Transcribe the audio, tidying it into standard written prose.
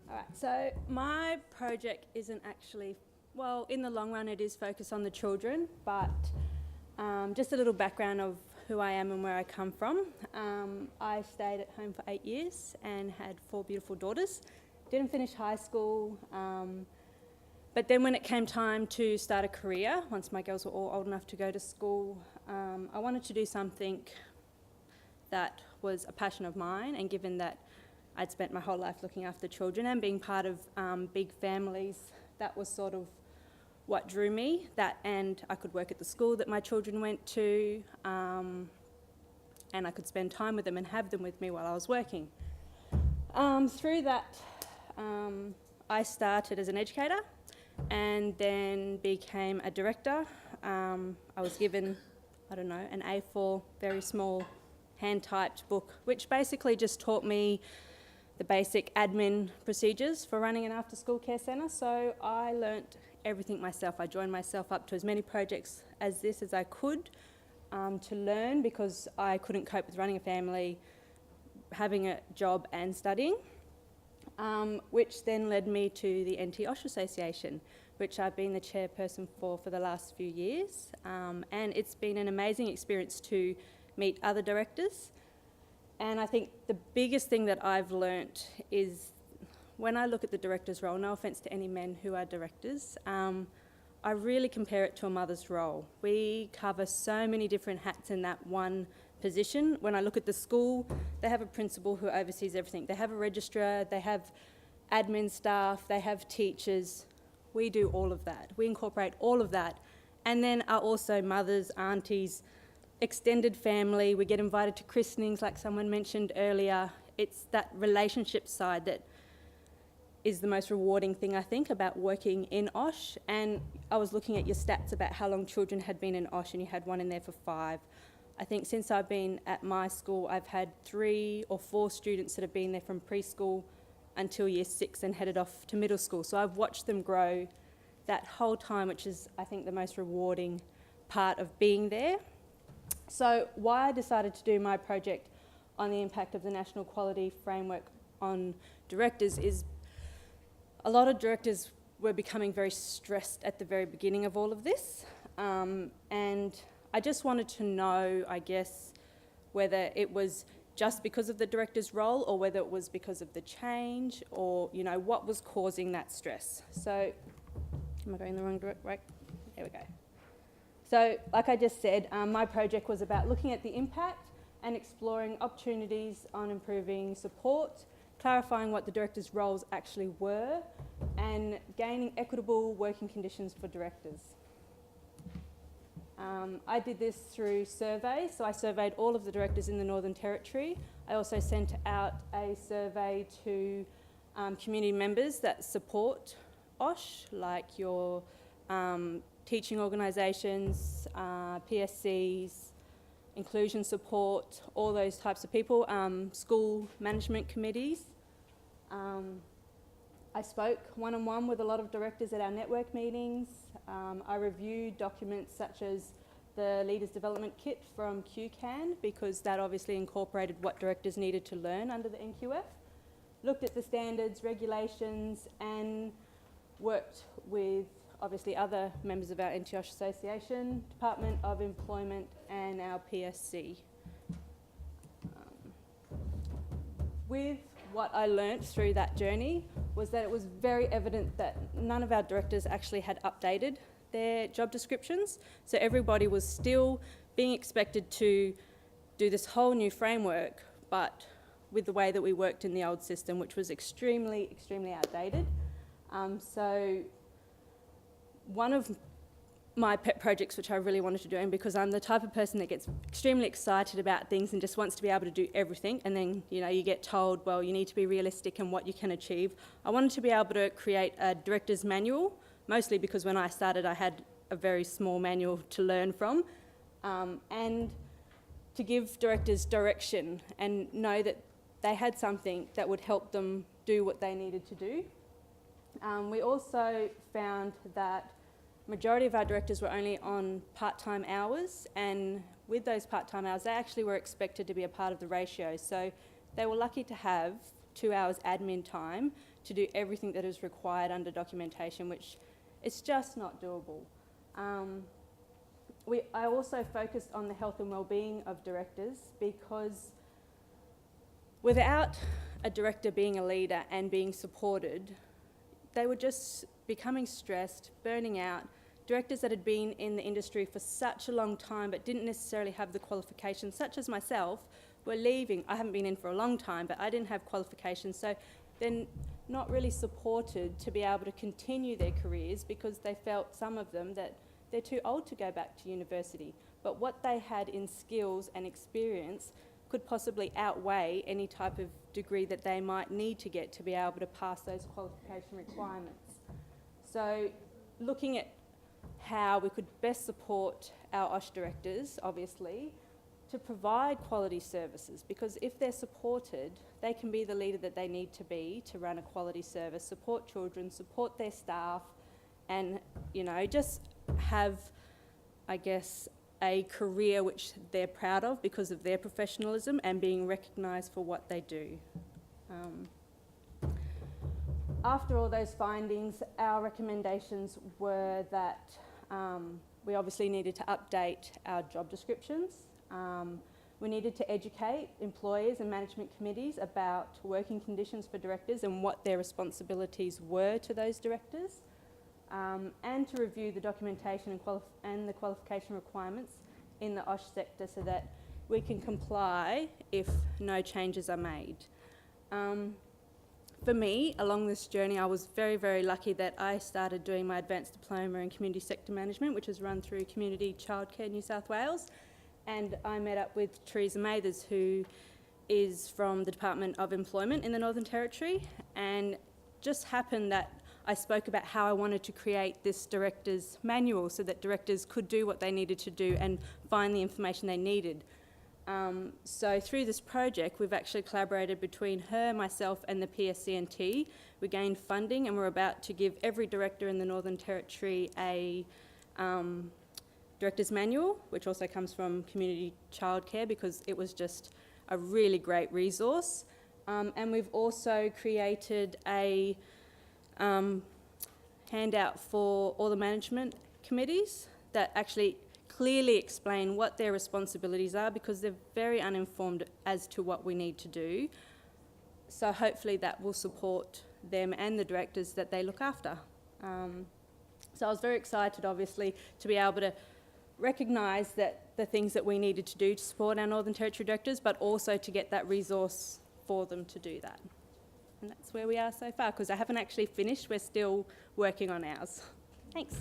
All right, so my project isn't actually, well, in the long run it is focused on the children, but just a little background of who I am and where I come from. I stayed at home for 8 years and had 4 beautiful daughters. Didn't finish high school, but then when it came time to start a career, once my girls were all old enough to go to school, I wanted to do something that was a passion of mine, and given that I'd spent my whole life looking after children and being part of big families, that was sort of what drew me, that, and I could work at the school that my children went to, and I could spend time with them and have them with me while I was working. Through that, I started as an educator and then became a director. I was given, an A4, very small, hand-typed book, which basically just taught me the basic admin procedures for running an after-school care centre. So I learnt everything myself. I joined myself up to as many projects as this as I could to learn, because I couldn't cope with running a family, having a job and studying, which then led me to the NT-OSH Association, which I've been the chairperson for the last few years. And it's been an amazing experience to meet other directors. And I think the biggest thing that I've learnt is, when I look at the director's role, no offence to any men who are directors, I really compare it to a mother's role. We cover so many different hats in that one position. When I look at the school, they have a principal who oversees everything. They have a registrar, they have admin staff, they have teachers. We do all of that. We incorporate all of that, and then are also mothers, aunties, extended family. We get invited to christenings, like someone mentioned earlier. It's that relationship side that is the most rewarding thing, I think, about working in OSH. And I was looking at your stats about how long children had been in OSH, and you had one in there for 5. I think since I've been at my school, I've had 3 or 4 students that have been there from preschool until year 6 and headed off to middle school. So I've watched them grow that whole time, which is, I think, the most rewarding part of being there. So why I decided to do my project on the impact of the National Quality Framework on directors is, a lot of directors were becoming very stressed at the very beginning of all of this. And I just wanted to know, I guess, whether it was just because of the director's role, or whether it was because of the change, or, what was causing that stress. So, am I going the wrong direction? Right, there we go. So, like I just said, my project was about looking at the impact and exploring opportunities on improving support, clarifying what the directors' roles actually were, and gaining equitable working conditions for directors. I did this through surveys, so I surveyed all of the directors in the Northern Territory. I also sent out a survey to community members that support OSH, like your teaching organisations, PSCs, inclusion support, all those types of people, school management committees. I spoke one-on-one with a lot of directors at our network meetings. I reviewed documents such as the Leaders Development Kit from QCAN, because that obviously incorporated what directors needed to learn under the NQF. Looked at the standards, regulations, and worked with obviously other members of our NT-OSH Association, Department of Employment, and our PSC. With what I learnt through that journey was that it was very evident that none of our directors actually had updated their job descriptions. So everybody was still being expected to do this whole new framework, but with the way that we worked in the old system, which was extremely, extremely outdated. So one of my pet projects, which I really wanted to do, and because I'm the type of person that gets extremely excited about things and just wants to be able to do everything, and then you get told, well, you need to be realistic in what you can achieve. I wanted to be able to create a director's manual, mostly because when I started I had a very small manual to learn from, and to give directors direction and know that they had something that would help them do what they needed to do. We also found that majority of our directors were only on part-time hours, and with those part-time hours they actually were expected to be a part of the ratio. So they were lucky to have 2 hours admin time to do everything that is required under documentation, which it's just not doable. I also focused on the health and well-being of directors, because without a director being a leader and being supported, they were just becoming stressed, burning out. Directors that had been in the industry for such a long time but didn't necessarily have the qualifications, such as myself, were leaving. I haven't been in for a long time, but I didn't have qualifications, so they're not really supported to be able to continue their careers, because they felt, some of them, that they're too old to go back to university. But what they had in skills and experience could possibly outweigh any type of degree that they might need to get to be able to pass those qualification requirements. So looking at how we could best support our OSH directors, obviously, to provide quality services, because if they're supported, they can be the leader that they need to be to run a quality service, support children, support their staff, and, you know, just have, I guess, a career which they're proud of because of their professionalism and being recognised for what they do. After all those findings, our recommendations were that we obviously needed to update our job descriptions. We needed to educate employers and management committees about working conditions for directors and what their responsibilities were to those directors, and to review the documentation and the qualification requirements in the OSH sector so that we can comply if no changes are made. For me, along this journey, I was very, very lucky that I started doing my advanced diploma in community sector management, which is run through Community Childcare New South Wales. And I met up with Teresa Mathers, who is from the Department of Employment in the Northern Territory, and just happened that I spoke about how I wanted to create this director's manual so that directors could do what they needed to do and find the information they needed. So through this project, we've actually collaborated between her, myself and the PSCNT. We gained funding, and we're about to give every director in the Northern Territory a director's manual, which also comes from Community Childcare, because it was just a really great resource. And we've also created a handout for all the management committees that actually clearly explain what their responsibilities are, because they're very uninformed as to what we need to do. So hopefully that will support them and the directors that they look after. So I was very excited, obviously, to be able to recognise that the things that we needed to do to support our Northern Territory directors, but also to get that resource for them to do that. And that's where we are so far, because I haven't actually finished. We're still working on ours. Thanks.